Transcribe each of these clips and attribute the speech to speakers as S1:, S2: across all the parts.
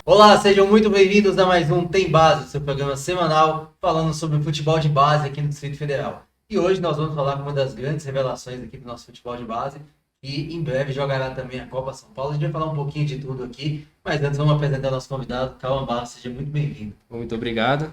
S1: Olá, sejam muito bem-vindos a mais um Tem Base, seu programa semanal falando sobre futebol de base aqui no Distrito Federal. E hoje nós vamos falar com uma das grandes revelações aqui do nosso futebol de base e em breve jogará também a Copa São Paulo. A gente vai falar um pouquinho de tudo aqui, mas antes vamos apresentar nosso convidado, Cauã Barros. Seja muito bem-vindo.
S2: Muito obrigado.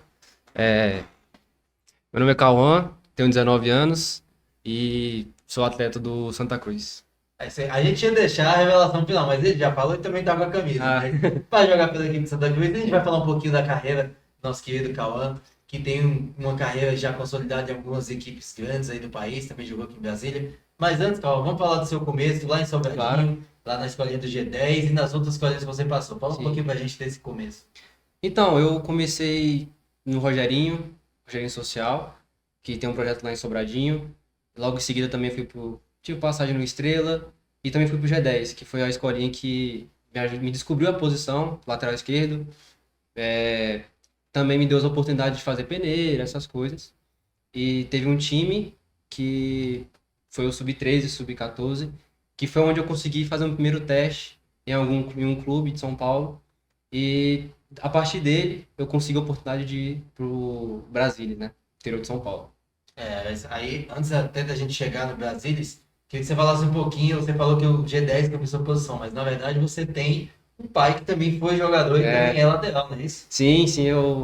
S2: Meu nome é Cauã, tenho 19 anos e sou atleta do Santa Cruz.
S1: A gente ia deixar a revelação final, mas ele já falou e também tá com a camisa. Né? Vai jogar pela equipe de Santa Cruz e a gente vai falar um pouquinho da carreira do nosso querido Cauã, que tem uma carreira já consolidada em algumas equipes grandes aí do país, também jogou aqui em Brasília. Mas antes, Cauã, vamos falar do seu começo lá em Sobradinho,
S2: Claro.
S1: lá na escolinha do G10 e nas outras escolinhas que você passou. Fala um pouquinho pra gente desse começo.
S2: Então, eu comecei no Rogerinho Social, que tem um projeto lá em Sobradinho. Logo em seguida também tive passagem no Estrela e também fui pro G10, que foi a escolinha que me descobriu a posição, lateral esquerdo. Também me deu as oportunidades de fazer peneira, essas coisas. E teve um time que foi o Sub-13, Sub-14, que foi onde eu consegui fazer um primeiro teste em um clube de São Paulo. E a partir dele, eu consegui a oportunidade de ir pro Brasília, né? Interior de São Paulo.
S1: Aí, antes até da gente chegar no Brasília, queria que você falasse um pouquinho. Você falou que o G10 que é a sua posição, mas na verdade você tem um pai que também foi jogador e também é lateral, não é isso?
S2: Sim,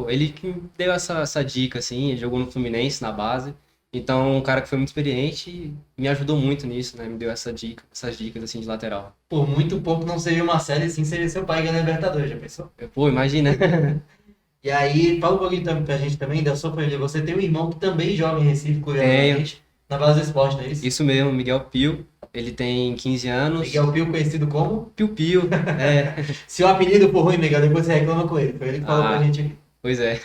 S2: ele que me deu essa dica, assim, ele jogou no Fluminense, na base. Então, um cara que foi muito experiente e me ajudou muito nisso, né? Me deu essas dicas, assim, de lateral.
S1: Por muito pouco não seria uma série, sim seria seu pai ganhando a Libertadores, já pensou?
S2: Pô, imagina.
S1: E aí, fala um pouquinho também pra gente também da sua família. Você tem um irmão que também joga em Recife, curiosamente, na base do esporte, não é isso?
S2: Isso mesmo, Miguel Pio. Ele tem 15 anos.
S1: Miguel Pio, conhecido como?
S2: Piu Pio,
S1: Se o apelido for ruim, Miguel, depois você reclama com ele. Foi ele que falou pra gente aqui.
S2: Pois é.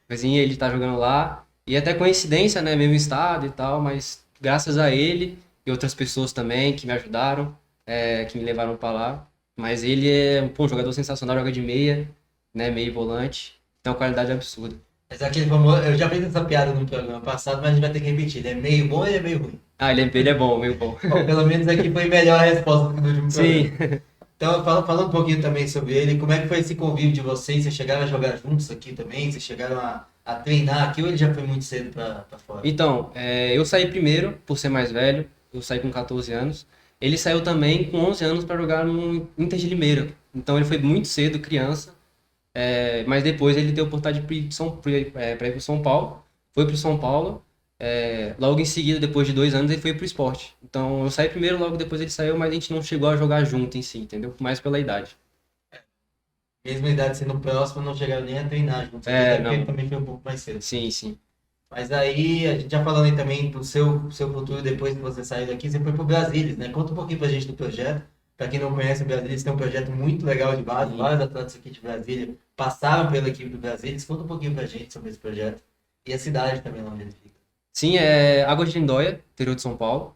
S2: Mas sim, ele tá jogando lá. E até coincidência, né? Mesmo estado e tal, mas graças a ele e outras pessoas também que me ajudaram, que me levaram pra lá. Mas ele é um jogador sensacional, joga de meia, né? Meio volante. Tem uma qualidade absurda.
S1: Mas aquele famoso, eu já fiz essa piada no programa passado, mas a gente vai ter que repetir. Ele é meio bom ou ele é meio ruim?
S2: Ele é bom, meio bom.
S1: Bom, pelo menos aqui foi melhor a resposta do que no último
S2: Sim.
S1: programa. Então, fala um pouquinho também sobre ele. Como é que foi esse convívio de vocês? Vocês chegaram a jogar juntos aqui também? Vocês chegaram a treinar aqui ou ele já foi muito cedo pra fora?
S2: Então, eu saí primeiro, por ser mais velho. Eu saí com 14 anos. Ele saiu também com 11 anos para jogar no Inter de Limeira. Então, ele foi muito cedo, criança. Mas depois ele teve a oportunidade de ir para ir pro São Paulo. Foi pro São Paulo. Logo em seguida, depois de 2 anos, ele foi pro esporte. Então, eu saí primeiro, logo depois ele saiu, mas a gente não chegou a jogar junto em si, entendeu? Mais pela idade.
S1: Mesma idade sendo próximo, não chegaram nem a treinar juntos.
S2: É,
S1: Até porque
S2: não.
S1: ele também foi um pouco mais cedo.
S2: Sim, sim.
S1: Mas aí, a gente já falando aí também do seu futuro depois que você saiu daqui, você foi pro Brasília, né? Conta um pouquinho pra gente do projeto. Pra quem não conhece o Brasília, tem um projeto muito legal de base.
S2: Sim.
S1: Vários atletas aqui de Brasília passaram pela equipe do Brasília. Conta um pouquinho pra gente sobre esse projeto. E a cidade também, lá onde ele fica.
S2: Sim, é Águas de Lindóia, interior de São Paulo.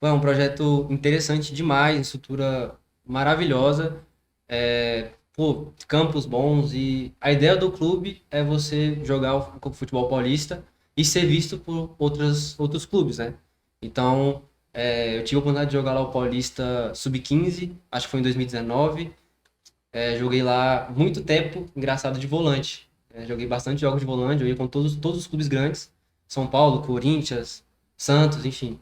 S2: É um projeto interessante demais, estrutura maravilhosa, campos bons e a ideia do clube é você jogar o futebol paulista e ser visto por outros clubes, né? Então, eu tive a oportunidade de jogar lá o Paulista Sub-15, acho que foi em 2019. Joguei lá muito tempo, engraçado, de volante. Joguei bastante jogos de volante, joguei com todos os clubes grandes. São Paulo, Corinthians, Santos, enfim.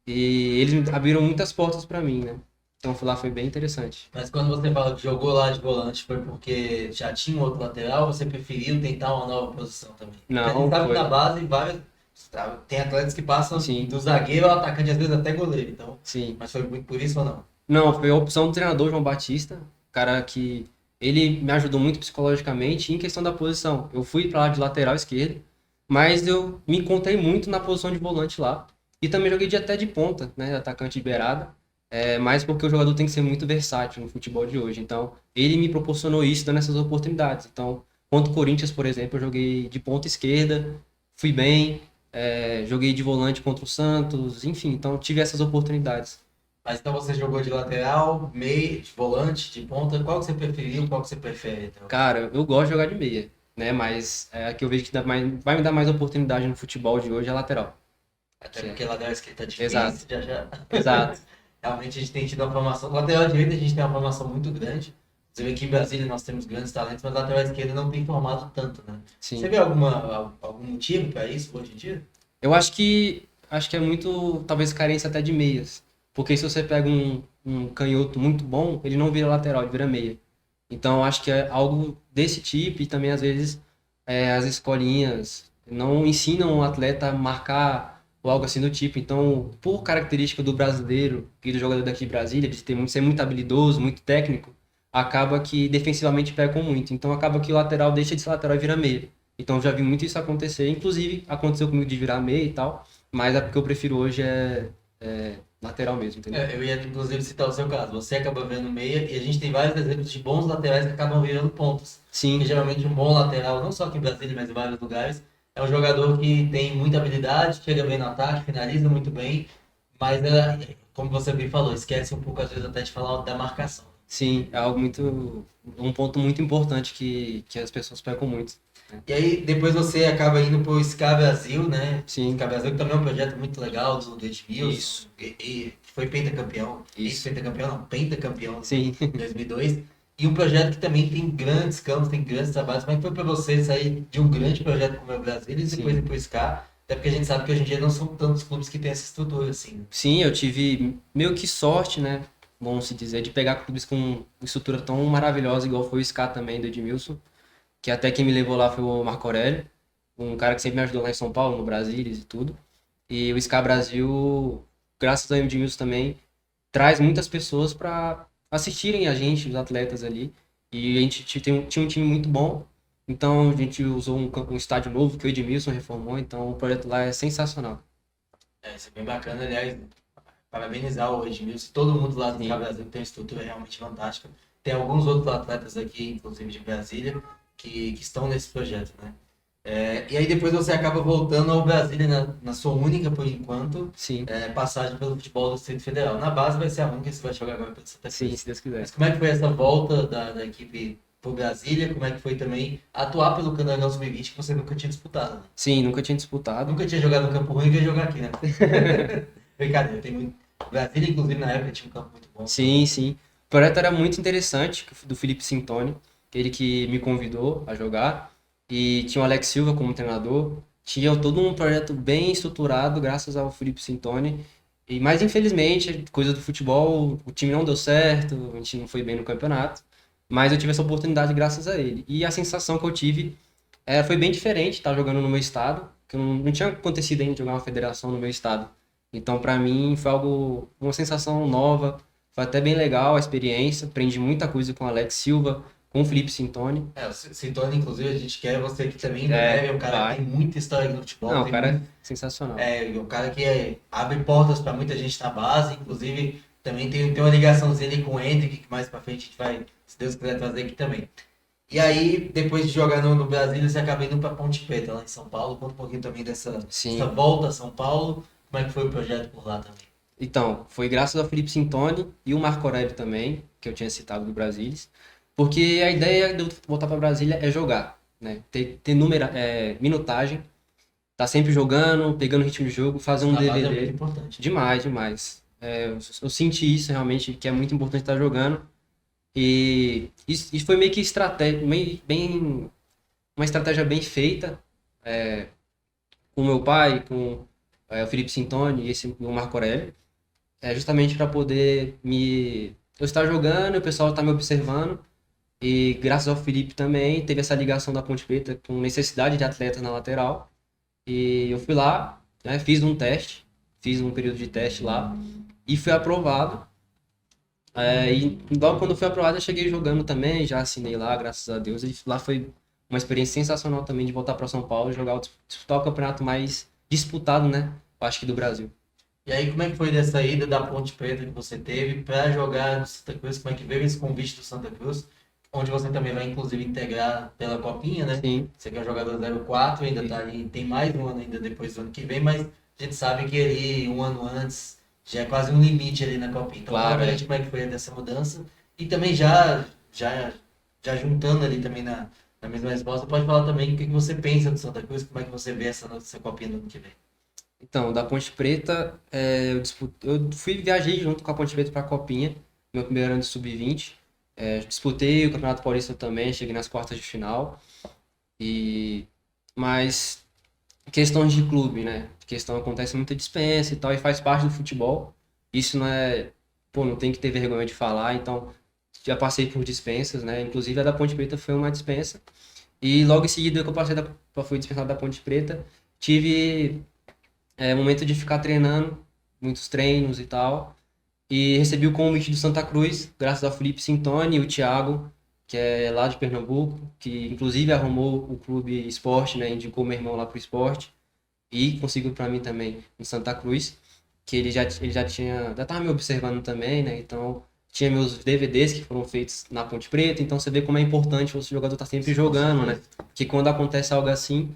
S2: E eles abriram muitas portas pra mim, né? Então lá foi bem interessante.
S1: Mas quando você fala que jogou lá de volante, foi porque já tinha um outro lateral ou você preferiu tentar uma nova posição também? Porque a gente
S2: Não,
S1: sabe que
S2: foi.
S1: na base tem atletas que passam
S2: Sim.
S1: do zagueiro ao atacante, às vezes até goleiro. Então,
S2: Sim.
S1: mas foi muito por isso ou não?
S2: Não, foi a opção do treinador João Batista, cara que ele me ajudou muito psicologicamente em questão da posição. Eu fui pra lá de lateral esquerdo, mas eu me encontrei muito na posição de volante lá. E também joguei até de ponta, né, atacante de beirada. Mas porque o jogador tem que ser muito versátil no futebol de hoje. Então, ele me proporcionou isso, dando essas oportunidades. Então, contra o Corinthians, por exemplo, eu joguei de ponta esquerda, fui bem, joguei de volante contra o Santos, enfim, então tive essas oportunidades.
S1: Mas então você jogou de lateral, meio, de volante, de ponta. Qual que você preferiu? Qual que você prefere? Então?
S2: Cara, eu gosto de jogar de meia, né? Mas a que eu vejo que vai me dar mais oportunidade no futebol de hoje é a lateral.
S1: Até porque lateral esquerda tá difícil,
S2: Exato.
S1: já.
S2: Exato.
S1: Realmente a gente tem tido uma formação. Lateral direita a gente tem uma formação muito grande. Você vê que em Brasília nós temos grandes talentos, mas a lateral esquerda não tem formado tanto, né?
S2: Sim.
S1: Você vê algum motivo para isso hoje em dia?
S2: Eu acho que é muito, talvez, carência até de meias. Porque se você pega um canhoto muito bom, ele não vira lateral, ele vira meia. Então, acho que é algo desse tipo e também, às vezes, as escolinhas não ensinam o atleta a marcar ou algo assim do tipo. Então, por característica do brasileiro e do jogador daqui de Brasília, de ter, ser muito habilidoso, muito técnico, acaba que defensivamente pecam muito. Então, acaba que o lateral deixa de ser lateral e vira meia. Então, eu já vi muito isso acontecer. Inclusive, aconteceu comigo de virar meia e tal, mas é porque eu prefiro hoje é lateral mesmo, entendeu?
S1: Eu ia inclusive citar o seu caso. Você acaba vendo meia e a gente tem vários exemplos de bons laterais que acabam virando pontos. Porque
S2: Sim,
S1: geralmente um bom lateral, não só aqui em Brasília, mas em vários lugares, é um jogador que tem muita habilidade, chega bem no ataque, finaliza muito bem, mas como você bem falou, esquece um pouco às vezes até de falar da marcação.
S2: sim, é algo muito, um ponto muito importante que as pessoas pecam muito.
S1: E aí depois você acaba indo pro SCA Brasil, né?
S2: Sim,
S1: SCA Brasil que também é um projeto muito legal do Edmilson,
S2: isso,
S1: e foi pentacampeão.
S2: isso.
S1: Ex-pentacampeão não, pentacampeão
S2: Sim.
S1: em 2002. E um projeto que também tem grandes campos, tem grandes trabalhos. Como é que foi para você sair de um grande projeto como é o Brasília e depois ir
S2: Sim.
S1: pro SCA? Até porque a gente sabe que hoje em dia não são tantos clubes que têm essa estrutura assim.
S2: Sim, eu tive meio que sorte, né? Bom se dizer, de pegar clubes com uma estrutura tão maravilhosa, igual foi o SCA também, do Edmilson, que até quem me levou lá foi o Marco Aurélio, um cara que sempre me ajudou lá em São Paulo, no Brasília e tudo. E o SCA Brasil, graças ao Edmilson também, traz muitas pessoas para assistirem a gente, os atletas ali. E a gente tinha um time muito bom, então a gente usou um estádio novo que o Edmilson reformou, então o projeto lá é sensacional.
S1: Isso é bem bacana, aliás, parabenizar o Edmilson, todo mundo lá do SCA
S2: Sim,
S1: Brasil tem uma estrutura realmente fantástica. Tem alguns outros atletas aqui, inclusive de Brasília, que estão nesse projeto, né? E aí depois você acaba voltando ao Brasília na sua única, por enquanto,
S2: sim,
S1: passagem pelo futebol do Distrito Federal. Na base vai ser a única que você vai jogar agora pelo Santa
S2: sim,
S1: Cruz.
S2: se Deus quiser.
S1: Mas como é que foi essa volta da equipe pro Brasília? Como é que foi também atuar pelo Candangão Sub-20 que você nunca tinha disputado, né?
S2: Sim, nunca tinha disputado.
S1: Nunca tinha jogado no Campo Ruim e veio jogar aqui, né? Brincadeira, tem muito. Brasília, inclusive, na época tinha um campo muito bom.
S2: Sim, sim. O projeto era muito interessante, do Felipe Sintoni, ele que me convidou a jogar. E tinha o Alex Silva como treinador. Tinha todo um projeto bem estruturado, graças ao Felipe Sintoni. Mas infelizmente, coisa do futebol, o time não deu certo, a gente não foi bem no campeonato. Mas eu tive essa oportunidade graças a ele. E a sensação que eu tive foi bem diferente, estar jogando no meu estado, que não tinha acontecido ainda jogar uma federação no meu estado. Então, para mim, foi algo, uma sensação nova, foi até bem legal a experiência, aprendi muita coisa com o Alex Silva, com o Felipe Sintoni.
S1: O Cintone, inclusive, a gente quer você aqui também em breve. É um cara
S2: Vai.
S1: que tem muita história no futebol.
S2: Não, o
S1: Tem
S2: cara
S1: muito,
S2: é sensacional.
S1: um cara que abre portas para muita gente na base. Inclusive, também tem uma ligaçãozinha ali com o Hendrick, que mais para frente a gente vai, se Deus quiser, trazer aqui também. E aí, depois de jogar no Brasília, você acaba indo para Ponte Preta, lá em São Paulo. Conta um pouquinho também dessa
S2: Sim.
S1: volta a São Paulo. Como é que foi o projeto por lá também?
S2: Então, foi graças ao Felipe Sintoni e o Marco Aurélio também, que eu tinha citado do Brasília. Porque a ideia de eu voltar para Brasília é jogar, né? Ter minutagem, tá sempre jogando, pegando ritmo de jogo, fazer um
S1: Na base é muito
S2: DVD.
S1: importante.
S2: Demais, demais. Eu senti isso realmente, que é muito importante estar jogando. E isso foi meio que uma estratégia bem feita, com meu pai, com o Felipe Sintoni e o Marco Aurélio, justamente para poder eu estar jogando, o pessoal estar me observando. E graças ao Felipe também, teve essa ligação da Ponte Preta com necessidade de atletas na lateral. E eu fui lá, né, fiz um período de teste lá e fui aprovado. E logo quando eu fui aprovado, eu cheguei jogando também, já assinei lá, graças a Deus. E lá foi uma experiência sensacional também de voltar para São Paulo e disputar o campeonato mais disputado, né? Eu acho que do Brasil.
S1: E aí, como é que foi dessa ida da Ponte Preta que você teve para jogar no Santa Cruz? Como é que veio esse convite do Santa Cruz? Onde você também vai, inclusive, integrar pela Copinha, né?
S2: Sim,
S1: Você que é um jogador 04, ainda tá ali, tem mais um ano ainda depois do ano que vem, mas a gente sabe que ali, um ano antes, já é quase um limite ali na Copinha. Então,
S2: claro,
S1: conta pra gente como é que foi dessa mudança. E também já juntando ali também na mesma resposta, pode falar também o que você pensa do Santa Cruz, como é que você vê essa Copinha do ano que vem.
S2: Então, da Ponte Preta, eu viajei junto com a Ponte Preta para a Copinha, meu primeiro ano de sub-20. Disputei o Campeonato Paulista também, cheguei nas quartas de final. Mas questões de clube, né? Questão acontece muita dispensa e tal, e faz parte do futebol. Isso não é, pô, não tem que ter vergonha de falar, então já passei por dispensas, né? Inclusive a da Ponte Preta foi uma dispensa. E logo em seguida que eu fui dispensado da Ponte Preta, tive momento de ficar treinando, muitos treinos e tal. E recebi o convite do Santa Cruz, graças ao Felipe Sintoni e o Thiago, que é lá de Pernambuco, que inclusive arrumou o clube esporte, né? Indicou meu irmão lá pro esporte. E conseguiu para mim também no Santa Cruz, que já tava me observando também, né? Então, tinha meus DVDs que foram feitos na Ponte Preta, então você vê como é importante o jogador estar sempre jogando, né? Que quando acontece algo assim,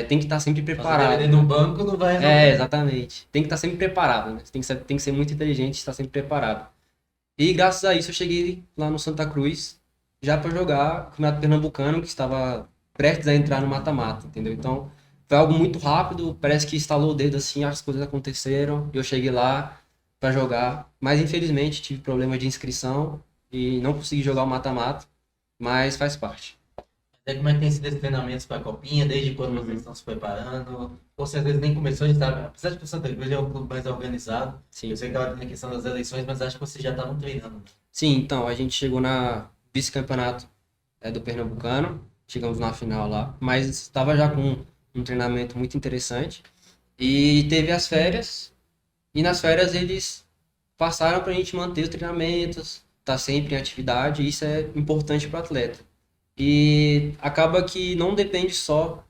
S2: tem que estar sempre
S1: Fazer
S2: preparado.
S1: DVD no banco não vai resolver.
S2: Exatamente. Tem que estar sempre preparado, né? Tem que ser muito inteligente e estar sempre preparado. E graças a isso eu cheguei lá no Santa Cruz já para jogar o Campeonato Pernambucano, que estava prestes a entrar no mata-mata, entendeu? Então, foi algo muito rápido, parece que estalou o dedo assim, as coisas aconteceram, eu cheguei lá para jogar, mas infelizmente tive problema de inscrição e não consegui jogar o mata-mata, mas faz parte.
S1: Até como é que tem sido esses treinamentos para a Copinha, desde quando vocês estão se preparando? Ou se às vezes nem começou, a gente sabe, apesar de que o Santa Cruz é um clube mais organizado,
S2: Sim.
S1: eu sei que estava tendo a questão das eleições, mas acho que vocês já estavam treinando.
S2: Sim, então, a gente chegou na vice-campeonato do Pernambucano, chegamos na final lá, mas estava já com um treinamento muito interessante e teve as férias, e nas férias eles passaram para a gente manter os treinamentos, tá sempre em atividade, e isso é importante para o atleta. E acaba que não depende só,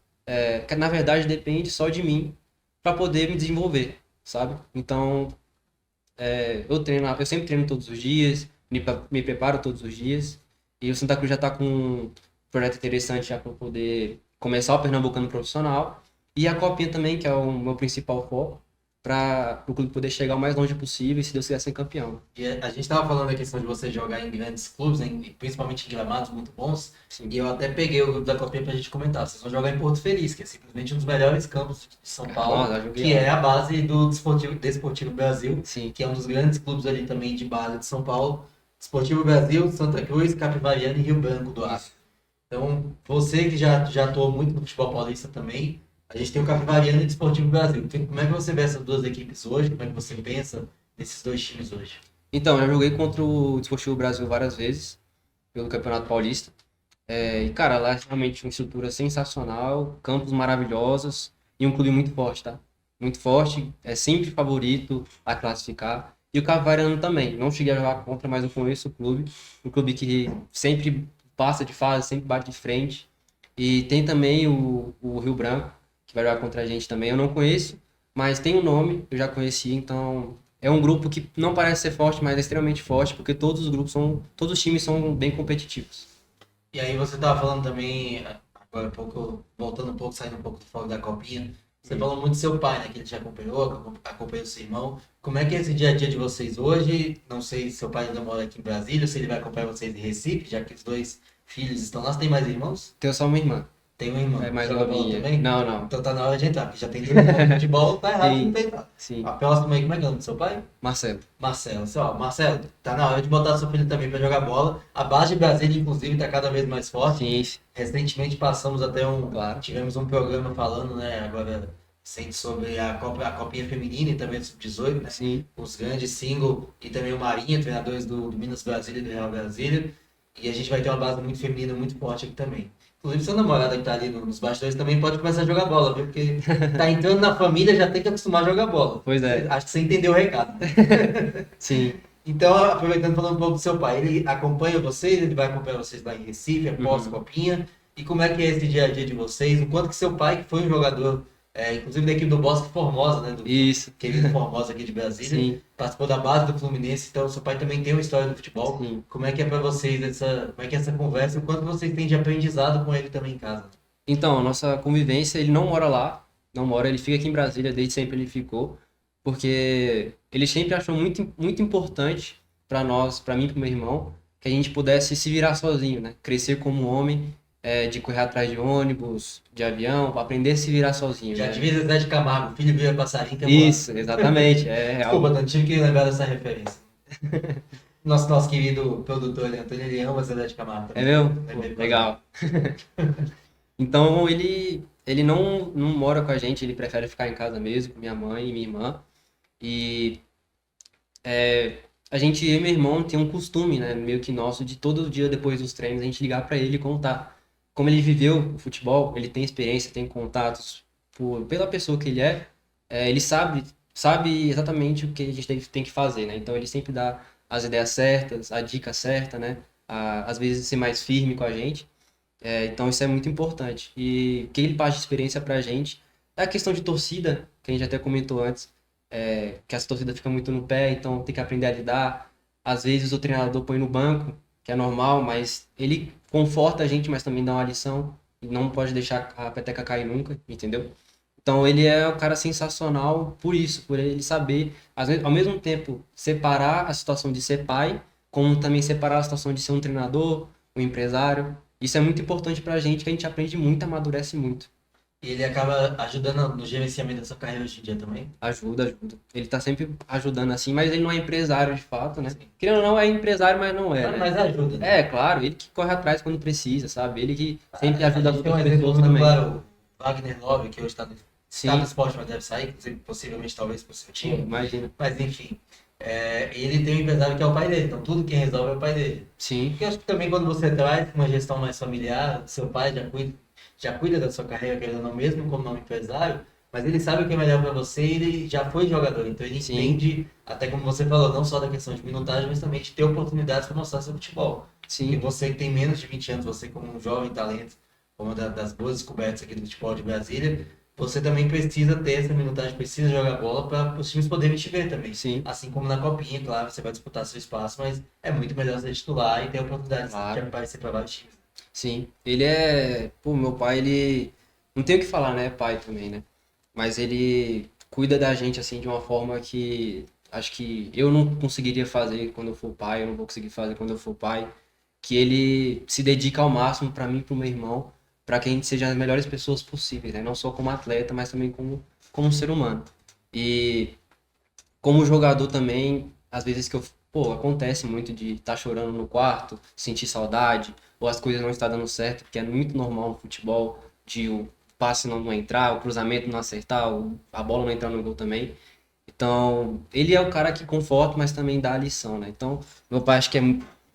S2: que na verdade depende só de mim para poder me desenvolver, sabe? Então, eu sempre treino todos os dias, me preparo todos os dias, e o Santa Cruz já está com um projeto interessante já para poder começar o Pernambucano profissional, e a Copinha também, que é o meu principal foco, para o clube poder chegar o mais longe possível e, se Deus quiser, ser campeão.
S1: E a gente estava falando da questão de você jogar em grandes clubes, principalmente em gramados muito bons,
S2: Sim.
S1: e eu até peguei o grupo da Copinha para a gente comentar. Vocês vão jogar em Porto Feliz, que é simplesmente um dos melhores campos de São Paulo, que é a base do Desportivo Brasil,
S2: Sim.
S1: que é um dos grandes clubes ali também de base de São Paulo. Desportivo Brasil, Santa Cruz, Capivariana e Rio Branco do Acre. Então, você que já atuou muito no futebol paulista também, a gente tem o Capivariano e o Desportivo Brasil. Como é que você vê essas duas equipes hoje? Como é que você pensa nesses dois times hoje?
S2: Então, eu joguei contra o Desportivo Brasil várias vezes, pelo Campeonato Paulista. E, cara, lá é realmente uma estrutura sensacional, campos maravilhosos e um clube muito forte, tá? Muito forte, é sempre favorito a classificar. E o Capivariano também, não cheguei a jogar contra, mas eu conheço o clube. Um clube que sempre passa de fase, sempre bate de frente. E tem também o Rio Branco, que vai jogar contra a gente também. Eu não conheço, mas tem um nome, eu já conheci, então é um grupo que não parece ser forte, mas é extremamente forte, porque todos os times são bem competitivos.
S1: E aí você estava falando também, agora um pouco, voltando um pouco, saindo um pouco do foco da Copinha, você falou muito do seu pai, né, que ele te acompanhou o seu irmão. Como é que é esse dia a dia de vocês hoje? Não sei se seu pai ainda mora aqui em Brasília, se ele vai acompanhar vocês em Recife, já que os dois filhos estão lá. Você tem mais irmãos?
S2: Tenho só uma irmã.
S1: Tem uma irmã.
S2: É mais
S1: Joga bola
S2: novinha.
S1: também?
S2: Não.
S1: Então tá na hora de entrar, porque já tem dois irmãos. Futebol tá errado,
S2: Sim,
S1: não tem nada.
S2: sim.
S1: A próxima aí, como é que é o nome do seu pai?
S2: Marcelo.
S1: Marcelo. Marcelo, tá na hora de botar seu filho também pra jogar bola. A base de Brasília, inclusive, tá cada vez mais forte.
S2: Sim.
S1: Recentemente passamos até
S2: Claro.
S1: tivemos um programa falando, né, agora recente sobre a Copinha Feminina e também do Sub-18, né?
S2: Sim.
S1: Os grandes single e também o Marinho, treinadores do Minas Brasília e do Real Brasília. E a gente vai ter uma base muito feminina, muito forte aqui também. Inclusive, seu namorado que tá ali nos bastidores também pode começar a jogar bola, viu? Porque tá entrando na família, já tem que acostumar a jogar bola.
S2: Pois é.
S1: Acho que você entendeu o recado.
S2: Sim.
S1: Então, aproveitando falando um pouco do seu pai, ele acompanha vocês, ele vai acompanhar vocês lá em Recife, após a Copinha. E como é que é esse dia a dia de vocês? O quanto que seu pai, que foi um jogador, inclusive da equipe do Bosque Formosa, né?
S2: Isso.
S1: Querido Formosa aqui de Brasília.
S2: Sim.
S1: Participou da base do Fluminense, então seu pai também tem uma história do futebol.
S2: Sim.
S1: Como é que é pra vocês como é que é essa conversa e o quanto vocês têm de aprendizado com ele também em casa?
S2: Então, a nossa convivência, ele não mora lá, ele fica aqui em Brasília, desde sempre ele ficou, porque ele sempre achou muito, muito importante para nós, para mim e para meu irmão, que a gente pudesse se virar sozinho, né? Crescer como homem, de correr atrás de ônibus, de avião, aprender a se virar sozinho.
S1: Já
S2: né?
S1: devia Zé de Camargo, filho vira passarinho, que é
S2: Isso, exatamente.
S1: Desculpa, não tive que lembrar dessa referência. Nosso querido produtor, né, Antônio, ele ama Zé de Camargo
S2: É
S1: também.
S2: meu?
S1: É
S2: Pô,
S1: bem
S2: legal. Então ele não mora com a gente, ele prefere ficar em casa mesmo, com minha mãe e minha irmã. E a gente, eu e meu irmão, tem um costume, né, meio que nosso, de todo dia depois dos treinos a gente ligar pra ele e contar. Como ele viveu o futebol, ele tem experiência, tem contatos pela pessoa que ele ele sabe exatamente o que a gente tem que fazer, né? Então ele sempre dá as ideias certas, a dica certa, né? Às vezes ser mais firme com a gente. Então isso é muito importante. E o que ele passa de experiência pra gente é a questão de torcida, que a gente até comentou antes, que essa torcida fica muito no pé, então tem que aprender a lidar. Às vezes o treinador põe no banco, que é normal, mas ele conforta a gente, mas também dá uma lição. E não pode deixar a peteca cair nunca, entendeu? Então ele é um cara sensacional por isso, por ele saber, ao mesmo tempo, separar a situação de ser pai, como também separar a situação de ser um treinador, um empresário. Isso é muito importante pra gente, que a gente aprende muito, amadurece muito.
S1: E ele acaba ajudando no gerenciamento da sua carreira hoje em dia também.
S2: Ajuda. Ele tá sempre ajudando assim, mas ele não é empresário de fato, né?
S1: Sim.
S2: Querendo ou não, é empresário, mas não é, né?
S1: Mas ajuda,
S2: É,
S1: né?
S2: claro, ele que corre atrás quando precisa, sabe? Ele que sempre
S1: A
S2: ajuda as
S1: gente tem um
S2: outras
S1: exemplo
S2: pessoas
S1: muito
S2: também.
S1: claro, o Wagner Love, que hoje está no
S2: Sim,
S1: esporte, mas deve sair, inclusive, possivelmente talvez para o seu
S2: pô,
S1: time.
S2: imagina.
S1: Mas enfim, ele tem um empresário que é o pai dele, então tudo quem resolve é o pai dele.
S2: Sim,
S1: Porque eu acho que também quando você traz uma gestão mais familiar, seu pai já cuida da sua carreira, querendo ou não, mesmo como não empresário, mas ele sabe o que é melhor para você e ele já foi jogador, então ele
S2: sim,
S1: entende, até como você falou, não só da questão de minutagem, mas também de ter oportunidades para mostrar seu futebol. Porque
S2: sim,
S1: você que tem menos de 20 anos, você como um jovem talento, uma das boas descobertas aqui do futebol de Brasília, você também precisa ter essa minutagem, precisa jogar bola para os times poderem te ver também.
S2: sim,
S1: Assim como na Copinha, claro, você vai disputar seu espaço, mas é muito melhor ser titular e ter oportunidades de
S2: claro.
S1: aparecer para vários times.
S2: Sim. Ele é. Pô, meu pai, ele. Não tem o que falar, né? Pai também, né? Mas ele cuida da gente, assim, de uma forma que acho que eu não conseguiria fazer quando eu for pai, eu não vou conseguir fazer quando eu for pai. Que ele se dedica ao máximo pra mim e pro meu irmão, pra que a gente seja as melhores pessoas possíveis, né? Não só como atleta, mas também como ser humano. E como jogador também, às vezes que pô, acontece muito de estar chorando no quarto, sentir saudade, ou as coisas não estão dando certo, porque é muito normal no futebol, de o passe não entrar, o cruzamento não acertar, a bola não entrar no gol também. Então, ele é o cara que conforta, mas também dá a lição, né? Então, meu pai acho que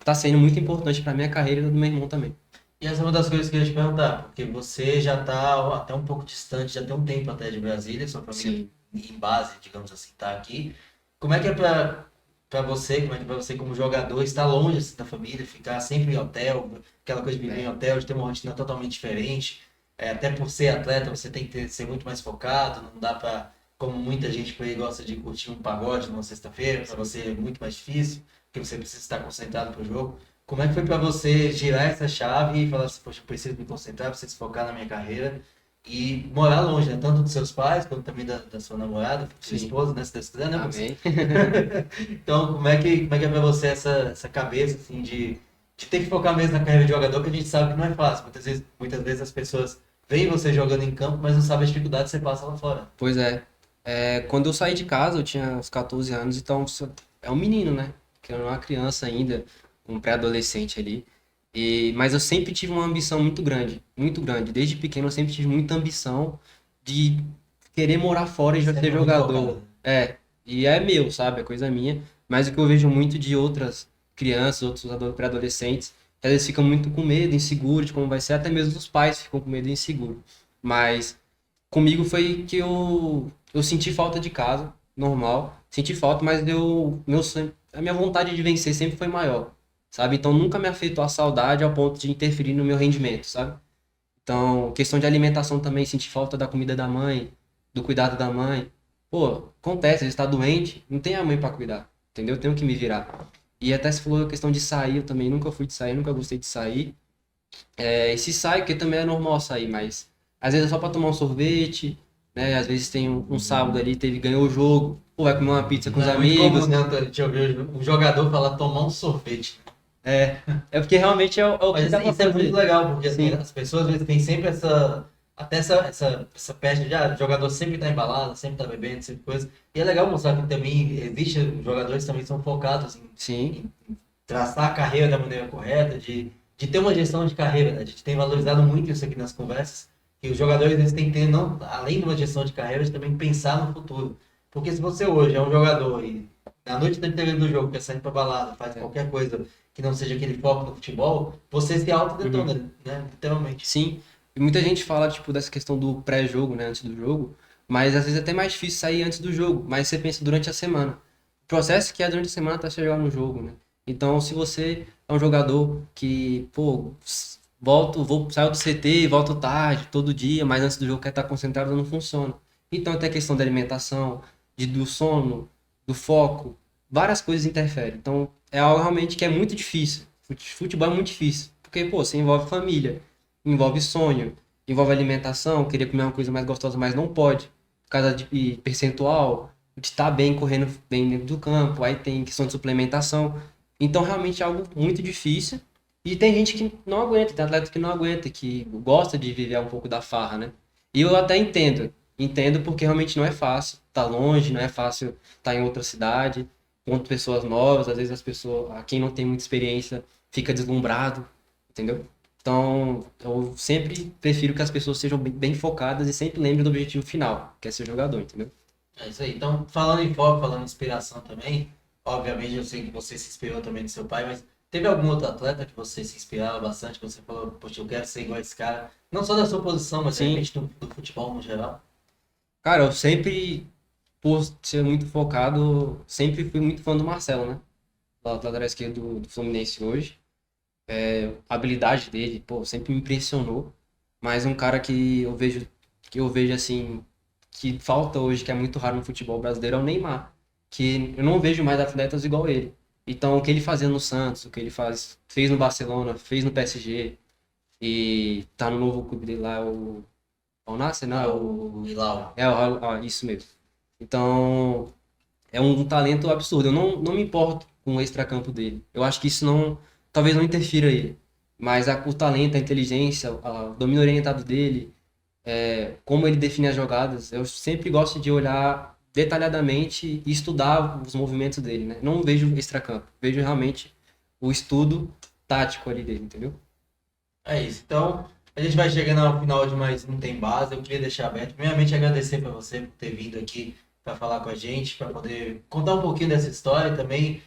S2: tá sendo muito importante pra minha carreira e do meu irmão também.
S1: E essa é uma das coisas que eu ia te perguntar, porque você já está até um pouco distante, já tem um tempo até de Brasília, sua família
S2: Sim,
S1: em base, digamos assim, está aqui. Como é que é para você, como é que é para você como jogador estar longe assim, da família, ficar sempre em hotel, aquela coisa de viver em
S2: é,
S1: hotel, de ter uma rotina totalmente diferente? Até por ser atleta, você tem que ser muito mais focado, não dá para, como muita gente por aí gosta de curtir um pagode numa sexta-feira, para você é muito mais difícil, porque você precisa estar concentrado para o jogo. Como é que foi para você girar essa chave e falar assim, poxa, eu preciso me concentrar, preciso focar na minha carreira e morar longe, né? Tanto dos seus pais, quanto também da sua namorada, sua
S2: sim.
S1: esposa, né? Se Deus quiser, né, moça?
S2: Amém.
S1: Então, como é que é para você essa cabeça, assim, de ter que focar mesmo na carreira de jogador, que a gente sabe que não é fácil. Muitas vezes as pessoas veem você jogando em campo, mas não sabem as dificuldades que você passa lá fora.
S2: Pois é. Quando eu saí de casa, eu tinha uns 14 anos, então é um menino, né? Que era uma criança ainda, um pré-adolescente ali. Mas eu sempre tive uma ambição muito grande, muito grande. Desde pequeno eu sempre tive muita ambição de querer morar fora e já ser
S1: Sempre muito
S2: jogador.
S1: focado.
S2: E é meu, sabe? É coisa minha. Mas o que eu vejo muito de outras crianças, outros pré-adolescentes, que às vezes ficam muito com medo, inseguro de como vai ser, até mesmo os pais ficam com medo e inseguro. Mas comigo foi que eu senti falta de casa, normal. Senti falta, mas a minha vontade de vencer sempre foi maior, sabe? Então nunca me afetou a saudade ao ponto de interferir no meu rendimento, sabe? Então, questão de alimentação também, senti falta da comida da mãe, do cuidado da mãe. Pô, acontece, às vezes tá doente, não tem a mãe pra cuidar, entendeu? Eu tenho que me virar. E até se falou a questão de sair, eu também nunca fui de sair, nunca gostei de sair. E se sai, porque também é normal sair, mas às vezes é só pra tomar um sorvete, né? Às vezes tem um sábado ali, ganhou o jogo, pô, vai comer uma pizza com os
S1: Não é muito comum,
S2: amigos.
S1: né, Antônio? De ouvir um jogador falar tomar um sorvete.
S2: É, é porque realmente é o que
S1: Mas
S2: dá pra
S1: isso é muito
S2: fazer.
S1: legal, porque assim,
S2: Sim,
S1: as pessoas às vezes têm sempre essa peste de o jogador sempre tá embalado, sempre tá bebendo, sempre coisa. E é legal mostrar que também existe, os jogadores também são focados em,
S2: sim,
S1: traçar a carreira da maneira correta, de ter uma gestão de carreira, né? A gente tem valorizado muito isso aqui nas conversas, que os jogadores eles têm que ter, não, além de uma gestão de carreira, eles também pensar no futuro. Porque se você hoje é um jogador e na noite da inteira do jogo, quer sair pra balada, faz qualquer coisa que não seja aquele foco no futebol, você se autodetona, né? Literalmente.
S2: Sim, e muita gente fala, tipo, dessa questão do pré-jogo, né, antes do jogo, mas às vezes é até mais difícil sair antes do jogo, mas você pensa durante a semana. O processo que é durante a semana até você jogar no jogo, né? Então, se você é um jogador que, pô, saio do CT e volto tarde, todo dia, mas antes do jogo quer estar concentrado, não funciona. Então, até a questão da alimentação, do sono, do foco, várias coisas interferem. Então, é algo realmente que é muito difícil. Futebol é muito difícil, porque, pô, você envolve família, envolve sonho, envolve alimentação, queria comer uma coisa mais gostosa, mas não pode, por causa de percentual, de estar bem, correndo bem dentro do campo, aí tem questão de suplementação. Então, realmente é algo muito difícil. E tem gente que não aguenta, tem atleta que não aguenta, que gosta de viver um pouco da farra, né? E eu até entendo porque realmente não é fácil, tá longe, não é fácil estar em outra cidade, com pessoas novas, às vezes quem não tem muita experiência fica deslumbrado, entendeu? Então, eu sempre prefiro que as pessoas sejam bem focadas e sempre lembrem do objetivo final, que é ser jogador, entendeu?
S1: É isso aí. Então, falando em foco, falando em inspiração também, obviamente eu sei que você se inspirou também no seu pai, mas teve algum outro atleta que você se inspirava bastante, que você falou, poxa, eu quero ser igual a esse cara, não só da sua posição, mas de
S2: Sim,
S1: repente do futebol no geral?
S2: cara, eu sempre, por ser muito focado, sempre fui muito fã do Marcelo, né? Lateral esquerdo do Fluminense hoje. A habilidade dele, pô, sempre me impressionou. Mas um cara que eu vejo assim, que falta hoje, que é muito raro no futebol brasileiro, é o Neymar. Que eu não vejo mais atletas igual ele. Então, o que ele fazia no Santos, o que ele fez no Barcelona, fez no PSG, e tá no novo clube dele lá, o Al Nassr, não, é o...
S1: O Hilal.
S2: Isso mesmo. Então, é um talento absurdo. Eu não me importo com o extracampo dele. Eu acho que isso talvez não interfira ele. Mas o talento, a inteligência, o domínio orientado dele, como ele define as jogadas, eu sempre gosto de olhar detalhadamente e estudar os movimentos dele, né? Não vejo extracampo, vejo realmente o estudo tático ali dele, entendeu?
S1: É isso. Então, a gente vai chegando ao final de mais um Tem Base. Eu queria deixar aberto. Primeiramente, agradecer para você por ter vindo aqui para falar com a gente, para poder contar um pouquinho dessa história e também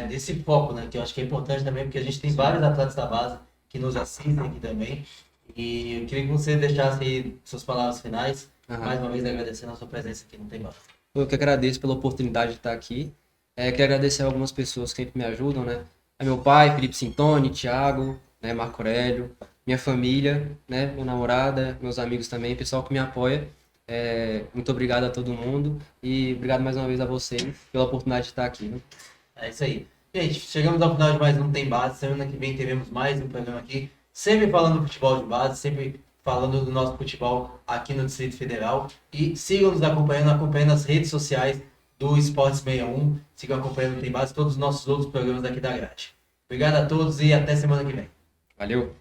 S1: desse foco, né? Que eu acho que é importante também, porque a gente tem vários atletas da base que nos assistem aqui também. E eu queria que você deixasse aí suas palavras finais.
S2: Aham.
S1: Mais uma vez, agradecendo a sua presença aqui no Tem Base.
S2: Eu que agradeço pela oportunidade de estar aqui. Quero agradecer a algumas pessoas que sempre me ajudam, né? É meu pai, Felipe Sintoni, Thiago, né? Marco Aurélio, minha família, né? Minha namorada, meus amigos também, pessoal que me apoia. Muito obrigado a todo mundo e obrigado mais uma vez a vocês pela oportunidade de estar aqui, né?
S1: É isso aí. Gente, chegamos ao final de mais um Tem Base. Semana que vem teremos mais um programa aqui, sempre falando do futebol de base, sempre falando do nosso futebol aqui no Distrito Federal. E sigam nos acompanhando as redes sociais do Esportes 61. Sigam acompanhando o Tem Base, todos os nossos outros programas aqui da grade. Obrigado a todos e até semana que vem.
S2: Valeu!